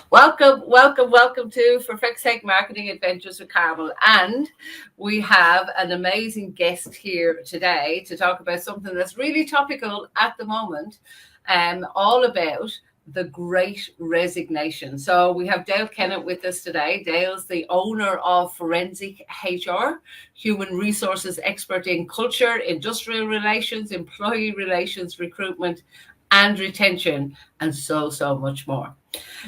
Welcome to For Feck's Sake Marketing Adventures with Carmel. And we have an amazing guest here today to talk about something that's really topical at the moment, all about the Great Resignation. So we have Dale Kennett with us today. Dale's the owner of Forensichr HR, human resources expert in culture, industrial relations, employee relations, recruitment, and retention, and so much more.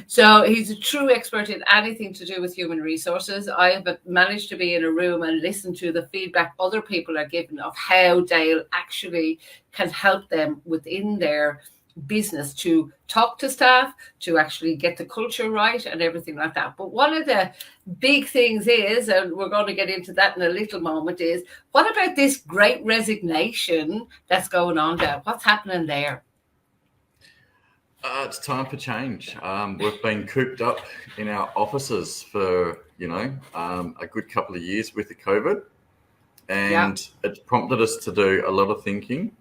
So he's a true expert in anything to do with human resources. I have managed to be in a room and listen to the feedback other people are giving of how Dale actually can help them within their business to talk to staff, to actually get the culture right and everything like that. But one of the big things is, and we're going to get into that in a little moment, is what about this Great Resignation that's going on there? What's happening there? It's time for change. We've been cooped up in our offices for, a good couple of years with the COVID, and It's prompted us to do a lot of thinking.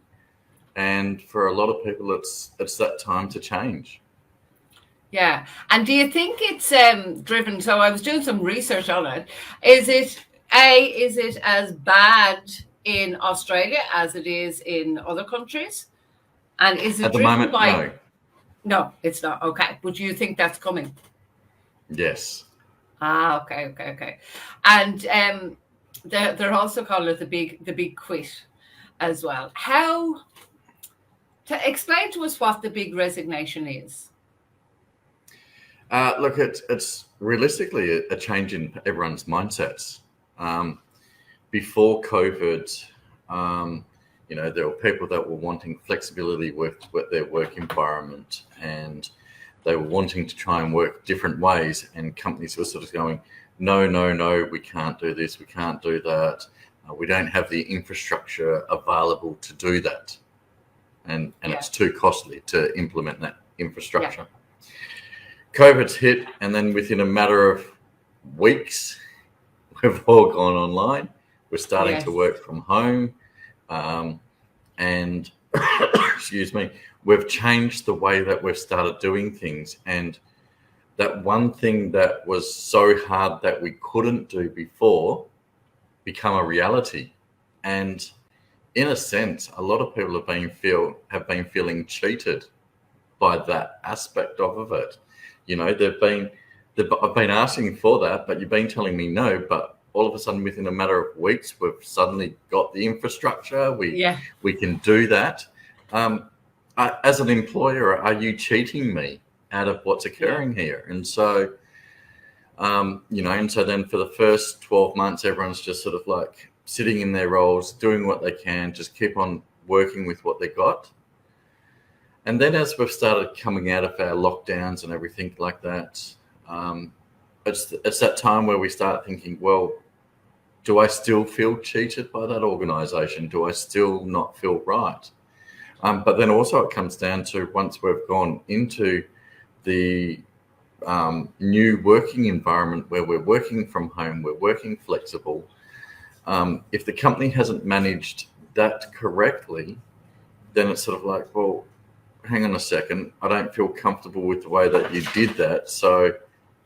And for a lot of people, it's that time to change. Yeah. And do you think it's driven? So I was doing some research on it. Is it as bad in Australia as it is in other countries? And is it at the moment? No. No, it's not. Okay. But do you think that's coming? Yes. Okay. And they're also calling it the big quit as well. To explain to us what the big resignation is. Look, it's realistically a change in everyone's mindsets. Before COVID, there were people that were wanting flexibility with their work environment, and they were wanting to try and work different ways, and companies were sort of going, no, we can't do this, we can't do that. We don't have the infrastructure available to do that. And it's too costly to implement that infrastructure. Yeah. COVID's hit, and then within a matter of weeks, we've all gone online. We're starting to work from home. And excuse me, we've changed the way that we've started doing things. And that one thing that was so hard that we couldn't do before become a reality. And in a sense, a lot of people have been feeling cheated by that aspect of it. I've been asking for that, but you've been telling me no, but all of a sudden, within a matter of weeks, we've suddenly got the infrastructure. We can do that. As an employer, are you cheating me out of what's occurring here? And so, then for the first 12 months, everyone's just sort of like sitting in their roles, doing what they can, just keep on working with what they got. And then as we've started coming out of our lockdowns and everything like that, it's that time where we start thinking, well, do I still feel cheated by that organisation? Do I still not feel right? But then also it comes down to, once we've gone into the new working environment where we're working from home, we're working flexible, if the company hasn't managed that correctly, then it's sort of like, well, hang on a second, I don't feel comfortable with the way that you did that. So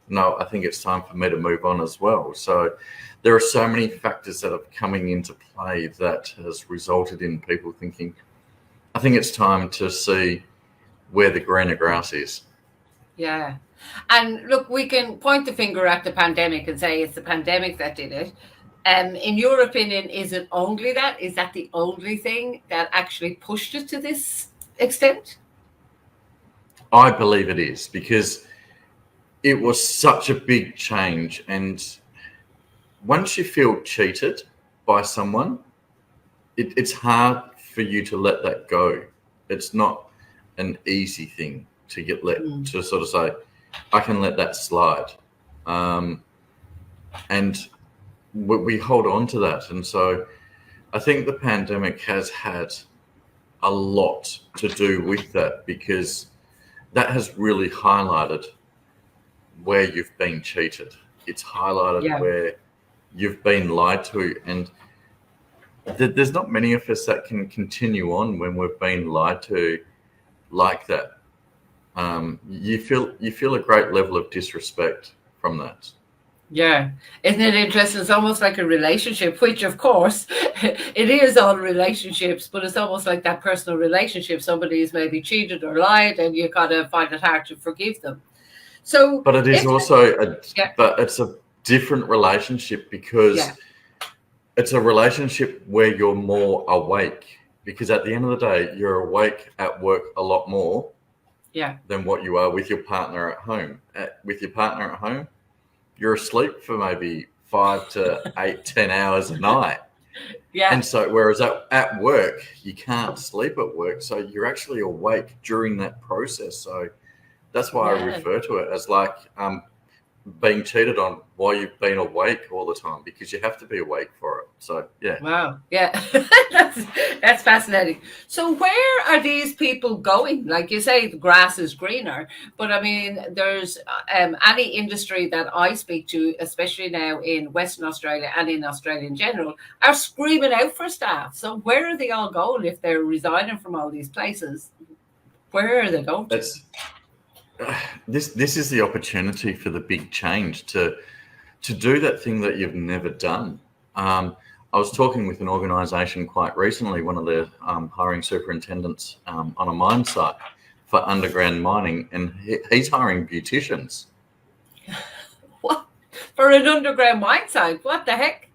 no, I think it's time for me to move on as well. So there are so many factors that are coming into play that has resulted in people thinking, I think it's time to see where the greener grass is. Yeah. And look, we can point the finger at the pandemic and say it's the pandemic that did it. In your opinion, is it only that? Is that the only thing that actually pushed it to this extent? I believe it is, because it was such a big change. And once you feel cheated by someone, it's hard for you to let that go. It's not an easy thing to to sort of say, I can let that slide. And we hold on to that. And so I think the pandemic has had a lot to do with that, because that has really highlighted where you've been cheated. It's highlighted where you've been lied to. And there's not many of us that can continue on when we've been lied to like that. you feel a great level of disrespect from that. Yeah. Isn't it interesting? It's almost like a relationship, which of course it is all relationships, but it's almost like that personal relationship. Somebody's maybe cheated or lied and you gotta find it hard to forgive them. So but it is also yeah. but it's a different relationship because it's a relationship where you're more awake, because at the end of the day, you're awake at work a lot more than what you are with your partner at home. With your partner at home, you're asleep for maybe 5 to 8, 10 hours a night. Yeah. And so whereas at work, you can't sleep at work. So you're actually awake during that process. So that's why I refer to it as like being cheated on while you've been awake all the time, because you have to be awake for it. So yeah. Wow. Yeah. that's fascinating. So where are these people going? Like you say, the grass is greener, but I mean, there's any industry that I speak to, especially now in Western Australia and in Australia in general, are screaming out for staff. So where are they all going if they're resigning from all these places? Where are they going to? This is the opportunity for the big change to do that thing that you've never done. I was talking with an organisation quite recently, one of their hiring superintendents on a mine site for underground mining, and he's hiring beauticians. What? For an underground mine site? What the heck?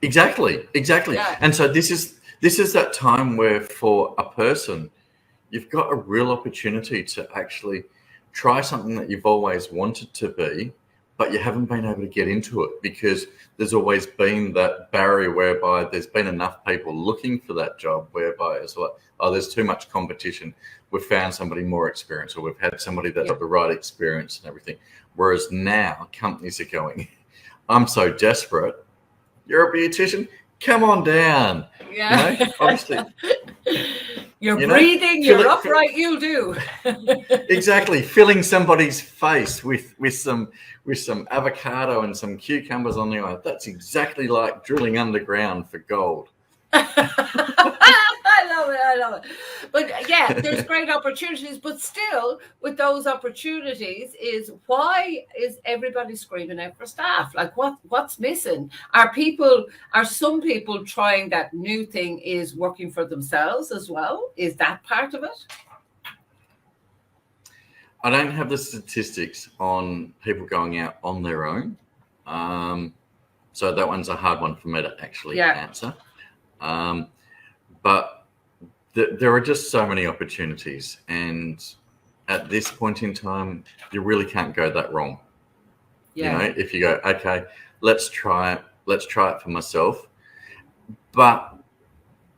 Exactly. Yeah. And so this is that time where for a person, you've got a real opportunity to actually try something that you've always wanted to be, but you haven't been able to get into it because there's always been that barrier whereby there's been enough people looking for that job whereby it's like, oh, there's too much competition. We've found somebody more experienced, or we've had somebody that's got the right experience and everything. Whereas now companies are going, I'm so desperate. You're a beautician? Come on down. Yeah. You know, obviously. You're breathing, you're upright, you'll do. Exactly. Filling somebody's face with some avocado and some cucumbers on the eye. That's exactly like drilling underground for gold. I love it. But yeah, there's great opportunities, but still with those opportunities is why is everybody screaming out for staff? Like what's missing? Are some people trying that new thing is working for themselves as well? Is that part of it? I don't have the statistics on people going out on their own. So that one's a hard one for me to actually answer. But there are just so many opportunities, and at this point in time, you really can't go that wrong. Yeah. You know, if you go, okay, let's try it for myself. But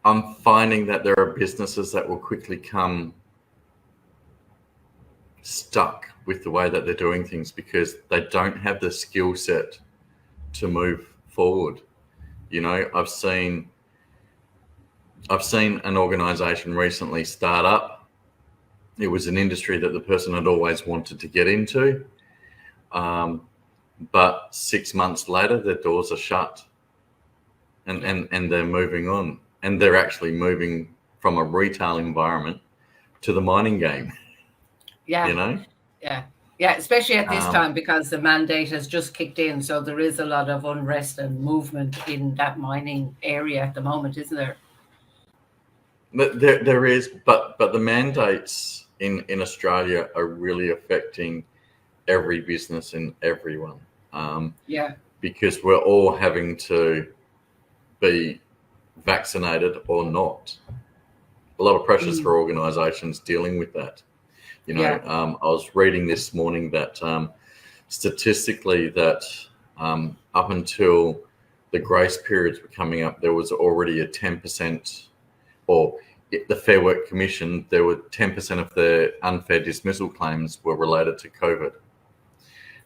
I'm finding that there are businesses that will quickly come stuck with the way that they're doing things because they don't have the skill set to move forward. You know, I've seen an organisation recently start up. It was an industry that the person had always wanted to get into. But 6 months later, their doors are shut and they're moving on. And they're actually moving from a retail environment to the mining game. Yeah. You know? Yeah. Yeah, especially at this time because the mandate has just kicked in. So there is a lot of unrest and movement in that mining area at the moment, isn't there? But there is, but the mandates in Australia are really affecting every business and everyone. Because we're all having to be vaccinated or not. A lot of pressures for organisations dealing with that. You know, I was reading this morning that statistically that up until the grace periods were coming up, there was already a 10%, or the Fair Work Commission, there were 10% of the unfair dismissal claims were related to COVID.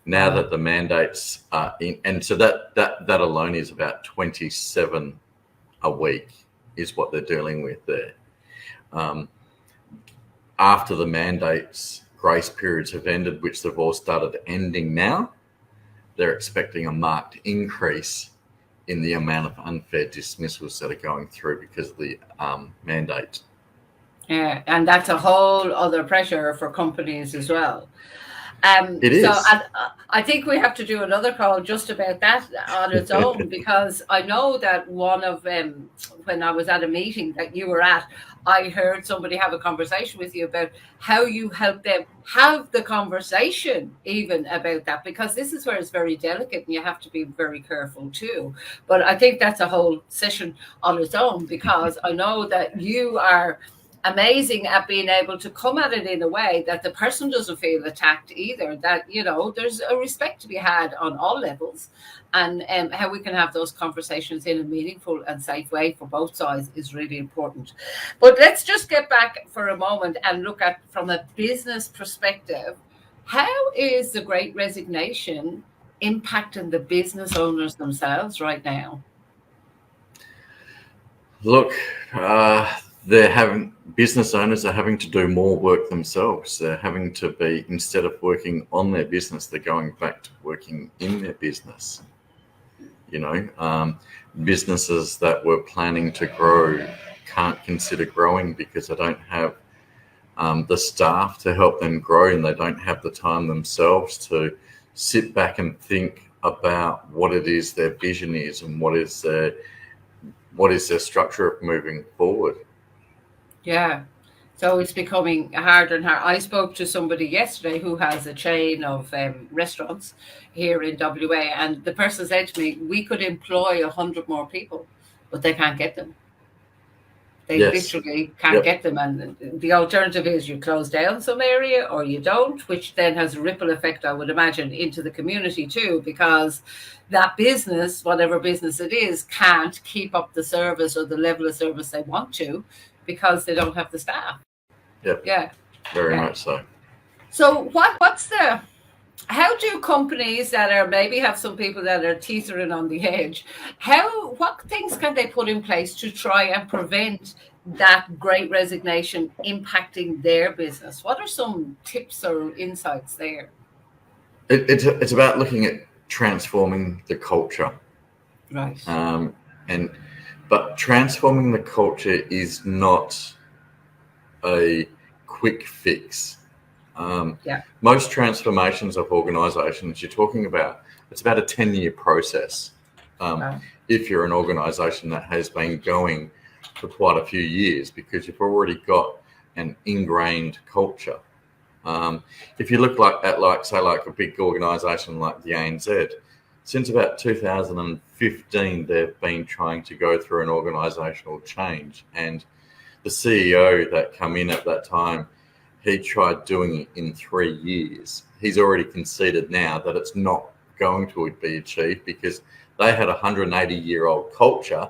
Now that the mandates are in, and so that alone is about 27 a week is what they're dealing with there. After the mandates, grace periods have ended, which they've all started ending now, they're expecting a marked increase in the amount of unfair dismissals that are going through because of the mandate. Yeah, and that's a whole other pressure for companies as well. It So is. I think we have to do another call just about that on its own, because I know that one of when I was at a meeting that you were at, I heard somebody have a conversation with you about how you help them have the conversation even about that, because this is where it's very delicate and you have to be very careful too. But I think that's a whole session on its own, because I know that you are amazing at being able to come at it in a way that the person doesn't feel attacked either, that there's a respect to be had on all levels, and how we can have those conversations in a meaningful and safe way for both sides is really important. But let's just get back for a moment and look at, from a business perspective, how is the Great Resignation impacting the business owners themselves right now? Look, business owners are having to do more work themselves. They're having to be, instead of working on their business, they're going back to working in their business. Businesses that were planning to grow can't consider growing because they don't have the staff to help them grow, and they don't have the time themselves to sit back and think about what it is their vision is and what is their structure of moving forward. Yeah. So it's becoming harder and harder. I spoke to somebody yesterday who has a chain of restaurants here in WA, and the person said to me, we could employ 100 more people, but they can't get them. They literally can't get them. And the alternative is you close down some area or you don't, which then has a ripple effect, I would imagine, into the community too, because that business, whatever business it is, can't keep up the service or the level of service they want to because they don't have the staff. Yep. Yeah. Very much so. So how do companies that are maybe have some people that are teetering on the edge, what things can they put in place to try and prevent that Great Resignation impacting their business? What are some tips or insights there? It's about looking at transforming the culture. Right. But transforming the culture is not a quick fix. Most transformations of organizations you're talking about, it's about a 10-year process. If you're an organization that has been going for quite a few years, because you've already got an ingrained culture. If you look at say a big organization like the ANZ, since about 2015, they've been trying to go through an organizational change, and the CEO that come in at that time, he tried doing it in 3 years. He's already conceded now that it's not going to be achieved because they had a 180-year-old culture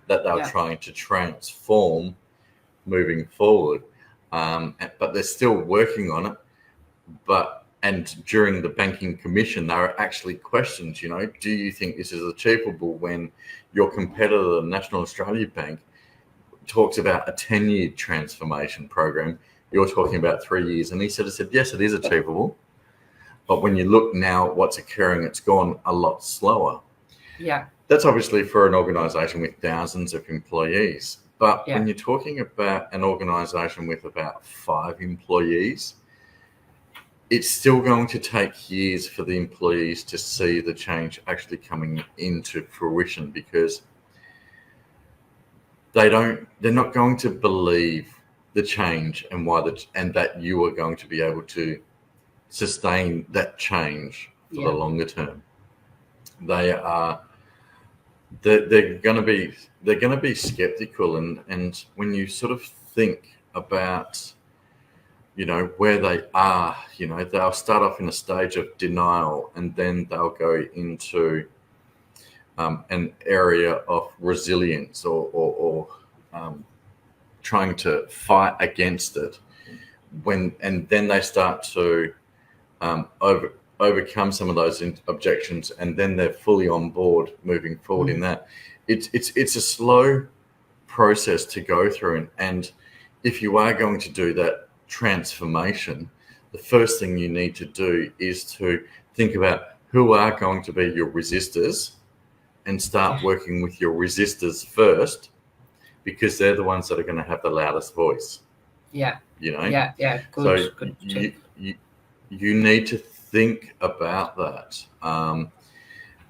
that they were trying to transform moving forward. But they're still working on it. And during the Banking Commission, there are actually questions, do you think this is achievable when your competitor, the National Australia Bank, talks about a 10-year transformation program? You're talking about 3 years. And he said, yes, it is achievable. But when you look now at what's occurring, it's gone a lot slower. Yeah. That's obviously for an organisation with thousands of employees. But when you're talking about an organisation with about 5 employees, it's still going to take years for the employees to see the change actually coming into fruition, because they're not going to believe the change and that you are going to be able to sustain that change for the longer term. They're going to be skeptical, and when you sort of think about where they are, they'll start off in a stage of denial, and then they'll go into an area of resilience or trying to fight against it. And then they start to overcome some of those objections, and then they're fully on board moving forward in that. It's a slow process to go through, and if you are going to do that transformation, the first thing you need to do is to think about who are going to be your resistors, and start working with your resistors first, because they're the ones that are going to have the loudest voice. Yeah. You know. Yeah. So Good you need to think about that.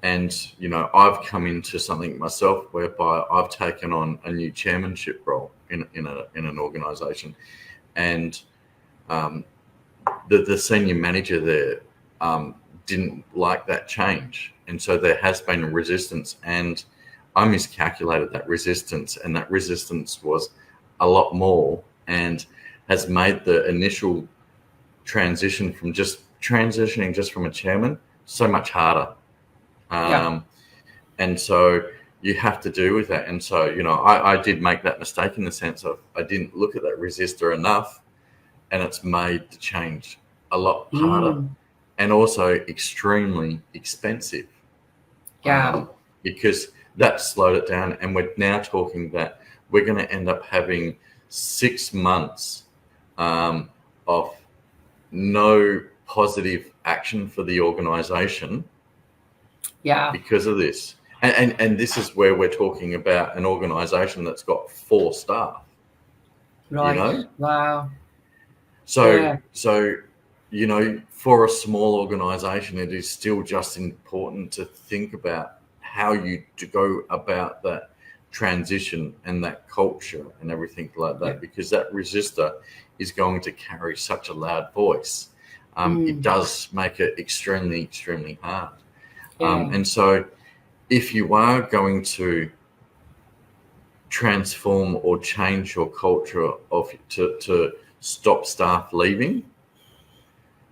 And, you know, I've come into something myself whereby I've taken on a new chairmanship role in an organisation, and the senior manager there didn't like that change, and so there has been a resistance, and I miscalculated that resistance, and that resistance was a lot more, and has made the initial transition from just from a chairman so much harder. And so you have to do with that. And so, you know, I did make that mistake in the sense of I didn't look at that resistor enough, and it's made the change a lot harder and also extremely expensive. Because that slowed it down, and we're now talking that we're going to end up having 6 months of no positive action for the organisation because of this. And this is where we're talking about an organisation that's got 4 staff. Right. You know? Wow. So, you know, for a small organisation, it is still just important to think about how you to go about that transition and that culture and everything like that, because that resistor is going to carry such a loud voice. It does make it extremely, extremely hard. And so if you are going to transform or change your culture to stop staff leaving,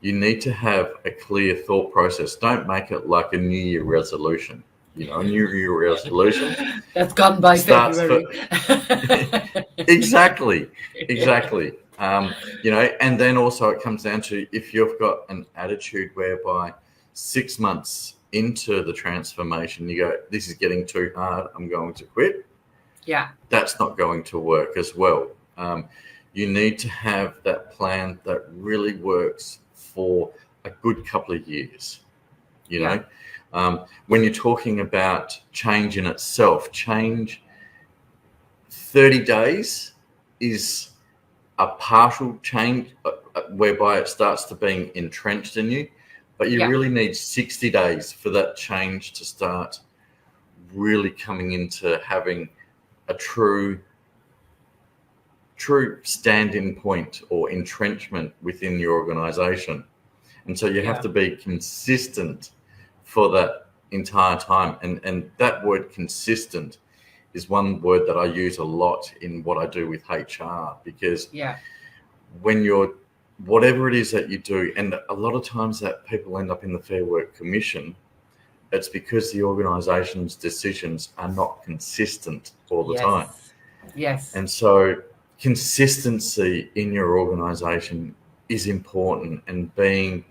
you need to have a clear thought process. Don't make it like a New Year resolution. You know, a New Year resolution that's gone by February. Exactly. You know, and then also it comes down to if you've got an attitude whereby 6 months into the transformation, you go, this is getting too hard, I'm going to quit. Yeah. That's not going to work as well. You need to have that plan that really works for a good couple of years. You know, when you're talking about change in itself, change 30 days is a partial change whereby it starts to being entrenched in you, but you really need 60 days for that change to start really coming into having a true stand-in point or entrenchment within your organization. And so you have to be consistent for that entire time. And that word consistent is one word that I use a lot in what I do with HR, because when you're, whatever it is that you do, and a lot of times that people end up in the Fair Work Commission, it's because the organisation's decisions are not consistent all the time. Yes. And so consistency in your organisation is important, and being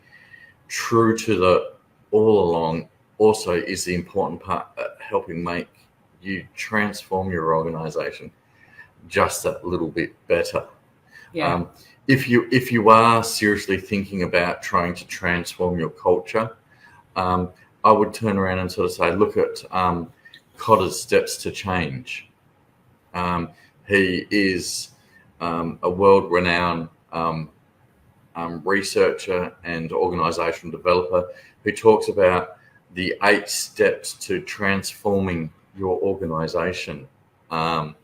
true to the all along also is the important part, helping make you transform your organisation just that little bit better. If you are seriously thinking about trying to transform your culture, I would turn around and sort of say, look at Kotter's Steps to Change. He is a world-renowned researcher and organisational developer who talks about the 8 steps to transforming your organisation, and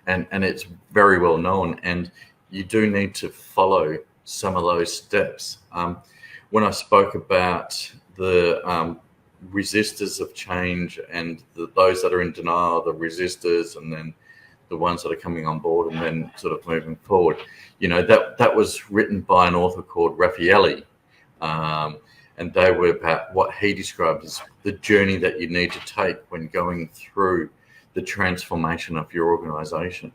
it's very well known, and you do need to follow some of those steps. When I spoke about the resistors of change and those that are in denial, the resistors, and then the ones that are coming on board and then sort of moving forward, you know, that was written by an author called Raffaelli, and they were about what he described as the journey that you need to take when going through the transformation of your organisation.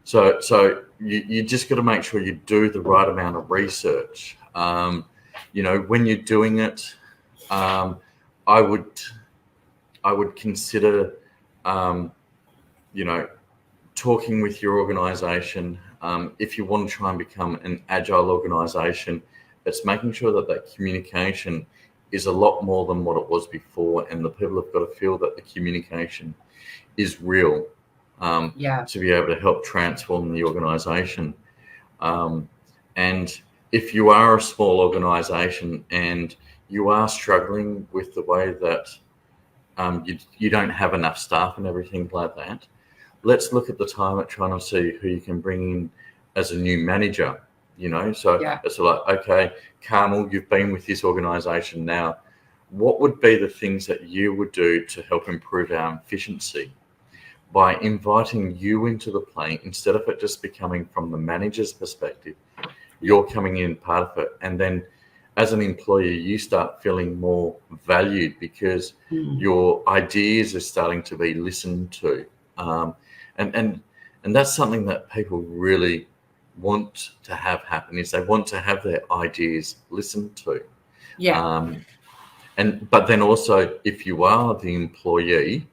So you just got to make sure you do the right amount of research. You know, when you're doing it, I would consider, you know, talking with your organisation. If you want to try and become an agile organisation, it's making sure that communication is a lot more than what it was before, and the people have got to feel that the communication is real. to be able to help transform the organization. And if you are a small organization and you are struggling with the way that you don't have enough staff and everything like that, let's look at the time at trying to see who you can bring in as a new manager, So it's like, okay, Carmel, you've been with this organization now. What would be the things that you would do to help improve our efficiency? By inviting you into the play, instead of it just becoming from the manager's perspective, you're coming in part of it. And then as an employee, you start feeling more valued because your ideas are starting to be listened to. And that's something that people really want to have happen, is they want to have their ideas listened to. But then also, if you are the employee,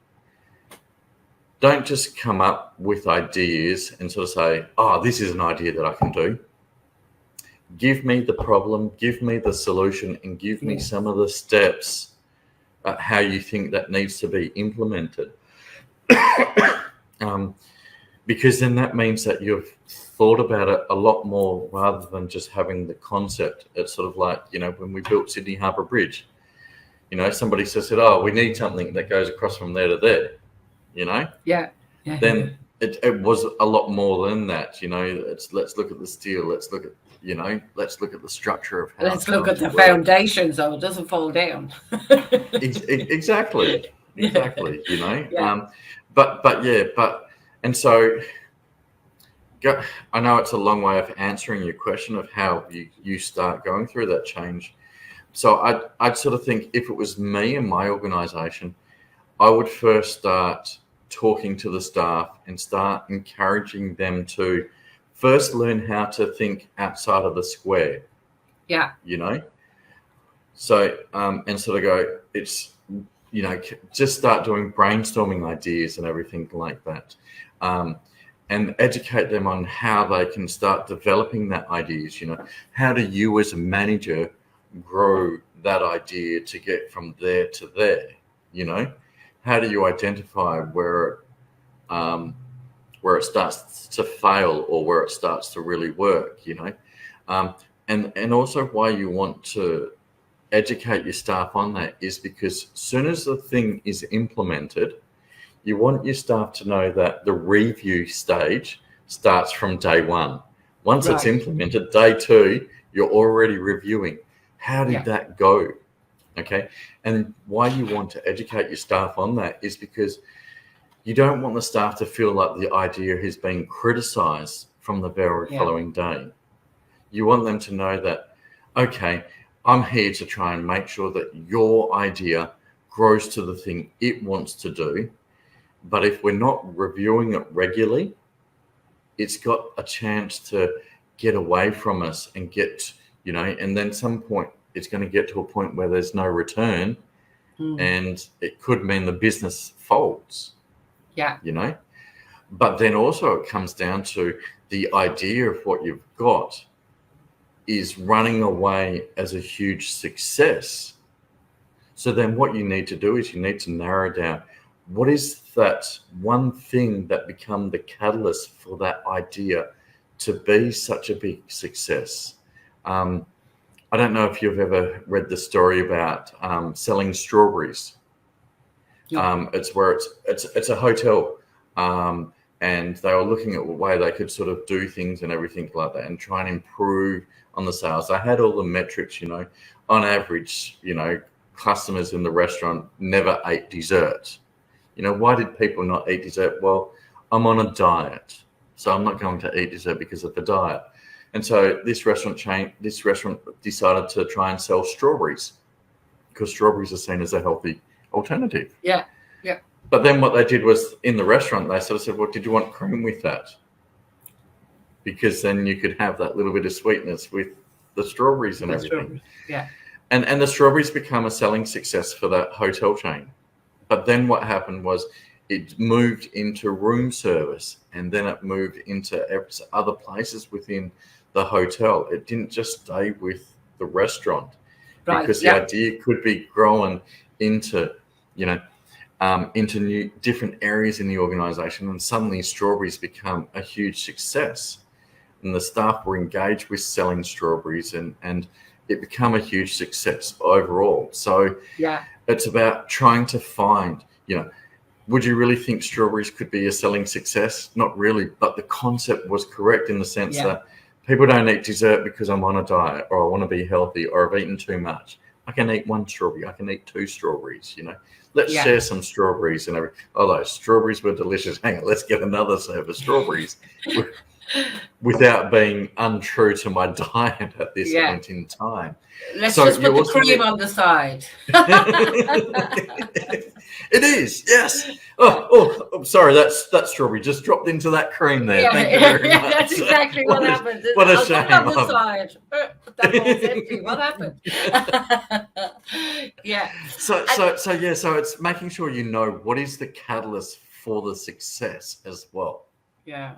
don't just come up with ideas and sort of say, oh, this is an idea that I can do. Give me the problem, give me the solution, and give me some of the steps how you think that needs to be implemented. Because then that means that you've thought about it a lot more rather than just having the concept. It's sort of like, when we built Sydney Harbour Bridge, somebody said, oh, we need something that goes across from there to there. Then it was a lot more than that. Let's look at the steel. Let's look at the structure of how. Let's look at the foundation so it doesn't fall down. Exactly. And so I know it's a long way of answering your question of how you start going through that change. So I'd sort of think, if it was me and my organisation, I would first start talking to the staff and start encouraging them to first learn how to think outside of the square. So and sort of go, it's just start doing brainstorming ideas and everything like that, and educate them on how they can start developing that ideas. How do you as a manager grow that idea to get from there to there? How do you identify where it starts to fail or where it starts to really work? And also why you want to educate your staff on that is because as soon as the thing is implemented, you want your staff to know that the review stage starts from day one. Once it's implemented, day two, you're already reviewing. How did that go? Okay. And why you want to educate your staff on that is because you don't want the staff to feel like the idea has been criticized from the very following day. You want them to know that, okay, I'm here to try and make sure that your idea grows to the thing it wants to do. But if we're not reviewing it regularly, it's got a chance to get away from us and get, and then some point, it's going to get to a point where there's no return, and it could mean the business folds. But then also it comes down to the idea of what you've got is running away as a huge success. So then what you need to do is you need to narrow down what is that one thing that become the catalyst for that idea to be such a big success. I don't know if you've ever read the story about selling strawberries. It's where it's a hotel, and they were looking at the way they could sort of do things and everything like that, and try and improve on the sales. They had all the metrics, on average, customers in the restaurant never ate dessert. Why did people not eat dessert? Well, I'm on a diet, so I'm not going to eat dessert because of the diet. And so this restaurant decided to try and sell strawberries because strawberries are seen as a healthy alternative. Yeah. But then what they did was, in the restaurant, they sort of said, well, did you want cream with that? Because then you could have that little bit of sweetness with the strawberries and everything. Yeah. And the strawberries become a selling success for that hotel chain. But then what happened was it moved into room service, and then it moved into other places within the hotel. It didn't just stay with the restaurant, because the idea could be growing into, into different areas in the organization, and suddenly strawberries become a huge success. And the staff were engaged with selling strawberries, and it became a huge success overall. So it's about trying to find, would you really think strawberries could be a selling success? Not really, but the concept was correct in the sense that people don't eat dessert because I'm on a diet or I want to be healthy or I've eaten too much. I can eat one strawberry. I can eat 2 strawberries, Let's share some strawberries and everything. Oh, those strawberries were delicious. Hang on, let's get another serve of strawberries without being untrue to my diet at this point in time. Let's just put the cream on the side. It is, yes. Oh, I'm sorry, that's strawberry just dropped into that cream there. Thank you very much. That's exactly what happened. What a shame. On the side. That bowl's empty. What happened? So it's making sure what is the catalyst for the success as well. Yeah.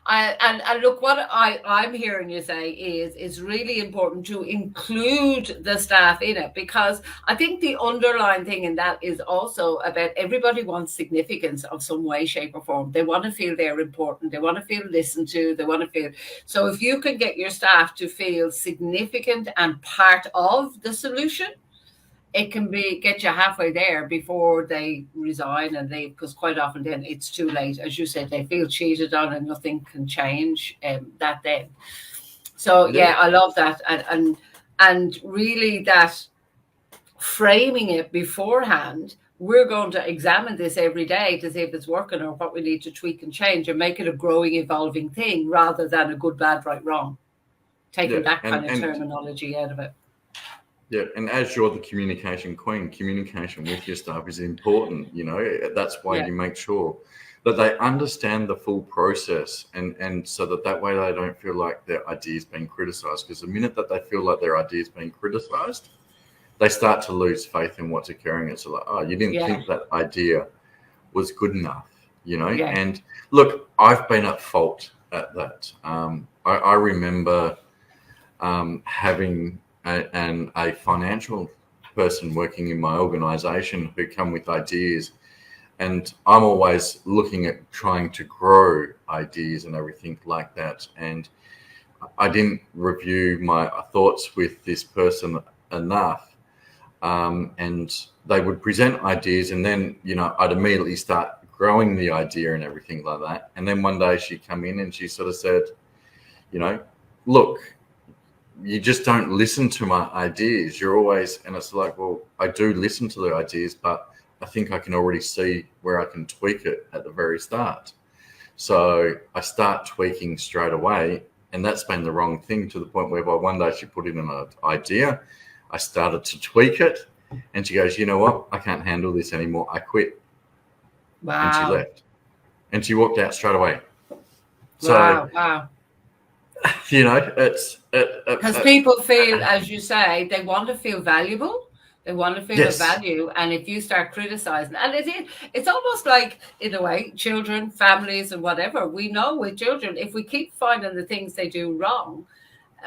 And look, what I'm hearing you say is it's really important to include the staff in it, because I think the underlying thing in that is also about everybody wants significance of some way, shape or form. They want to feel they're important. They want to feel listened to. They want to feel. So if you can get your staff to feel significant and part of the solution, it can get you halfway there before they resign and leave, because quite often then it's too late. As you said, they feel cheated on and nothing can change that then. So I love that. And really that framing it beforehand, we're going to examine this every day to see if it's working or what we need to tweak and change and make it a growing, evolving thing rather than a good, bad, right, wrong. Taking that kind of terminology out of it. Yeah, and as you're the communication queen, communication with your staff is important. That's why you make sure that they understand the full process, and so that way they don't feel like their idea is being criticized. Because the minute that they feel like their idea is being criticized, they start to lose faith in what's occurring. It's like, oh, you didn't think that idea was good enough, And look, I've been at fault at that. I remember having a financial person working in my organization who come with ideas, and I'm always looking at trying to grow ideas and everything like that, and I didn't review my thoughts with this person enough, and they would present ideas, and then I'd immediately start growing the idea and everything like that. And then one day she come in and she sort of said, look, you just don't listen to my ideas. You're always, and it's like, well, I do listen to the ideas, but I think I can already see where I can tweak it at the very start. So I start tweaking straight away, and that's been the wrong thing, to the point where by one day she put in an idea, I started to tweak it, and she goes, you know what? I can't handle this anymore. I quit. Wow. And she left. And she walked out straight away. Wow. It's because people feel, as you say, they want to feel valuable. They want to feel a value, and if you start criticizing, and it's almost like, in a way, children, families, and whatever. We know with children, if we keep finding the things they do wrong,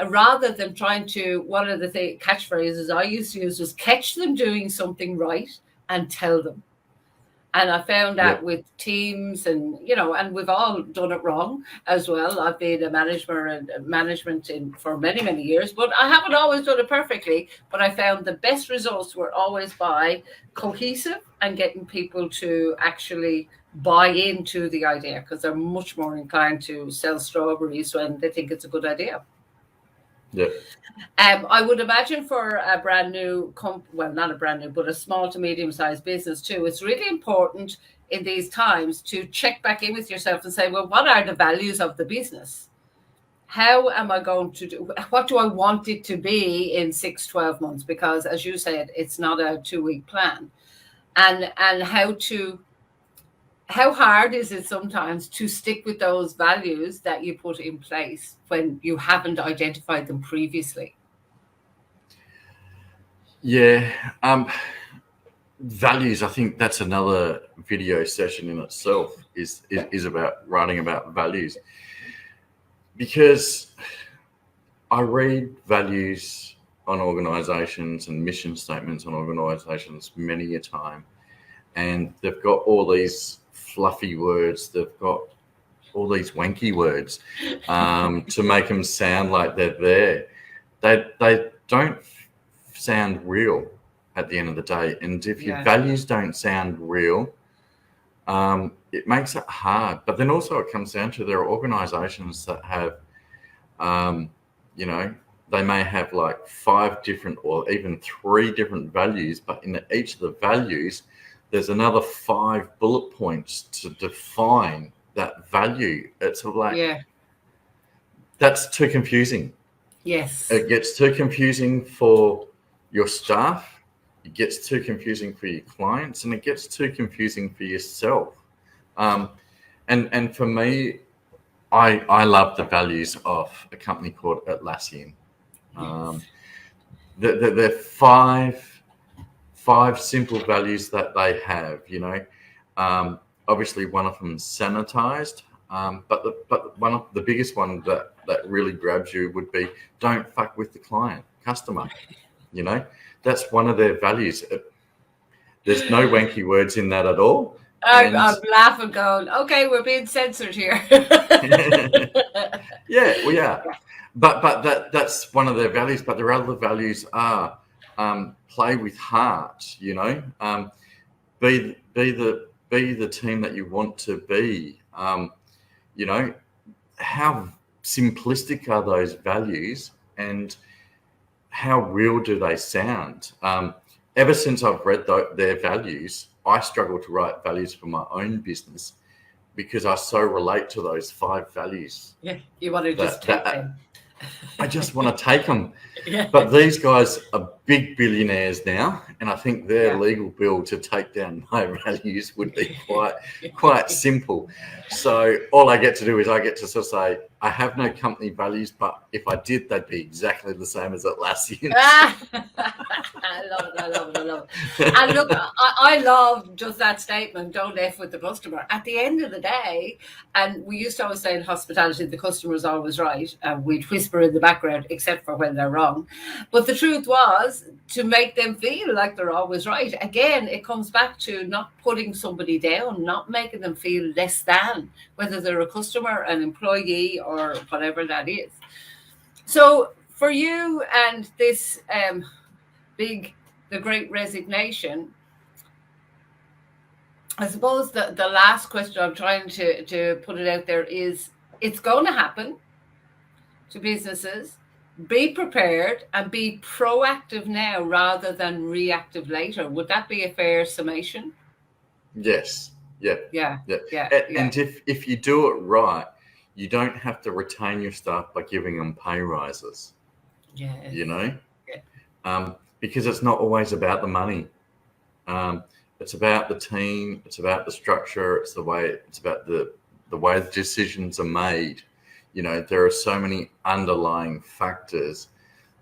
rather than trying to, one of the catchphrases I used to use was catch them doing something right and tell them. And I found that with teams, and and we've all done it wrong as well. I've been a management for many, many years, but I haven't always done it perfectly. But I found the best results were always by cohesive and getting people to actually buy into the idea, because they're much more inclined to sell strawberries when they think it's a good idea. Yeah. I would imagine for a brand new not a brand new, but a small to medium sized business too, it's really important in these times to check back in with yourself and say, well, what are the values of the business? How am I going to do? What do I want it to be in 6-12 months? Because as you said, it's not a 2-week plan. And how hard is it sometimes to stick with those values that you put in place when you haven't identified them previously? Yeah. Values, I think that's another video session in itself, is about writing about values. Because I read values on organizations and mission statements on organizations many a time. and they've got all these fluffy words. They've got all these wanky words to make them sound like they're there. They don't sound real at the end of the day. And if your values don't sound real, it makes it hard. But then also it comes down to there are organizations that have, they may have like 5 different or even 3 different values, but in each of the values, there's another 5 bullet points to define that value. It's sort of like, that's too confusing. Yes. It gets too confusing for your staff. It gets too confusing for your clients, and it gets too confusing for yourself. And for me, I love the values of a company called Atlassian. They're 5 simple values that they have. Obviously one of them is sanitized, but one of the biggest one that really grabs you would be don't fuck with the customer. That's one of their values. There's no wanky words in that at all. I'm laughing, going, okay, we're being censored here. Yeah, we are. But that's one of their values. But their other values are play with heart. Be the team that you want to be. How simplistic are those values, and how real do they sound? Ever since I've read their values, I struggle to write values for my own business because I so relate to those 5 values. Yeah, you want to just take them. I just want to take them. Yeah. But these guys are big billionaires now, and I think their legal bill to take down my values would be quite simple. So all I get to do is I get to sort of say, I have no company values, but if I did, they'd be exactly the same as Atlassian. I love it. And look, I love just that statement, don't F with the customer. At the end of the day, and we used to always say in hospitality, the customer is always right. We'd whisper in the background, except for when they're wrong. But the truth was to make them feel like they're always right. Again, it comes back to not putting somebody down, not making them feel less than, whether they're a customer, an employee, or whatever that is. So for you and this the Great Resignation, I suppose the last question I'm trying to put it out there is, it's going to happen to businesses. Be prepared and be proactive now rather than reactive later. Would that be a fair summation? Yes. Yeah. And if you do it right, you don't have to retain your staff by giving them pay rises. Yeah. Because it's not always about the money. It's about the team. It's about the structure. It's about the way the decisions are made. There are so many underlying factors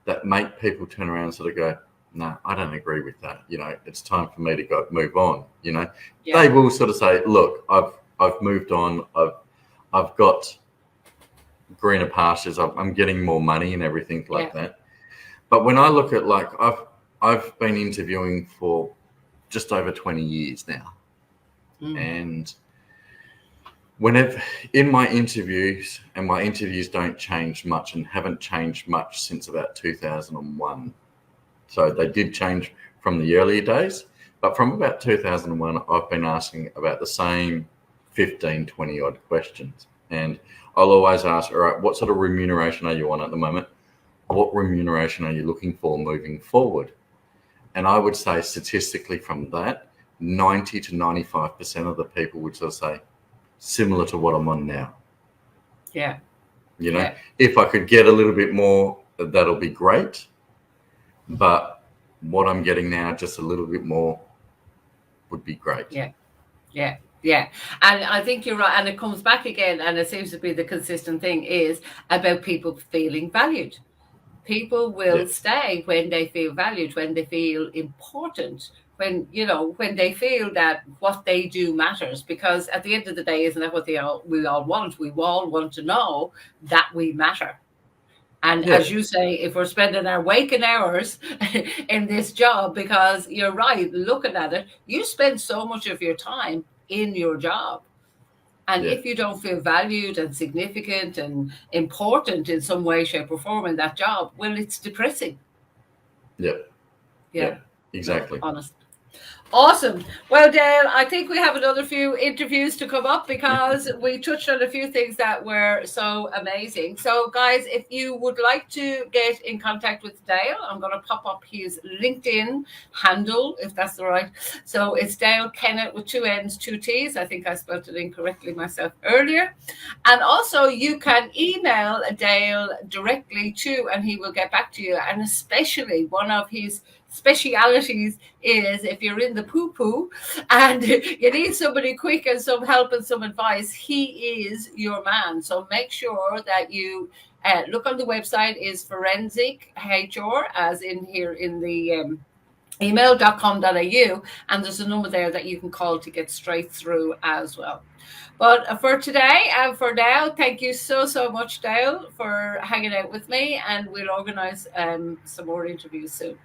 that make people turn around and sort of go, no, I don't agree with that. It's time for me to move on. They will sort of say, look, I've moved on. I've got greener pastures. I'm getting more money and everything like that. But when I look at, like, I've been interviewing for just over 20 years now. And whenever in my interviews, and my interviews don't change much and haven't changed much since about 2001. So they did change from the earlier days, but from about 2001, I've been asking about the same 15, 20 odd questions. And I'll always ask, all right, what sort of remuneration are you on at the moment? What remuneration are you looking for moving forward? And I would say statistically from that, 90 to 95% of the people would sort of say, similar to what I'm on now. Yeah. If I could get a little bit more, that'll be great. But what I'm getting now, just a little bit more, would be great. Yeah. And I think you're right. And it comes back again, and it seems to be the consistent thing, is about people feeling valued. People will stay when they feel valued, when they feel important, when they feel that what they do matters. Because at the end of the day, isn't that what we all want? We all want to know that we matter. And as you say, if we're spending our waking hours in this job, because you're right, looking at it, you spend so much of your time in your job. And if you don't feel valued and significant and important in some way, shape, or form in that job, well, it's depressing. Yep. Yeah. Exactly. No, honest. Awesome. Well, Dale, I think we have another few interviews to come up because we touched on a few things that were so amazing. So, guys, if you would like to get in contact with Dale, I'm going to pop up his LinkedIn handle, if that's the right. So it's Dale Kennett with 2 N's, 2 T's. I think I spelled it incorrectly myself earlier. And also you can email Dale directly too, and he will get back to you. And especially one of his specialities is if you're in the poo-poo and you need somebody quick and some help and some advice, he is your man. So make sure that you look on the website is Forensichr, as in here in the email.com.au, and there's a number there that you can call to get straight through as well. But for today and for now, thank you so much, Dale, for hanging out with me, and we'll organize some more interviews soon.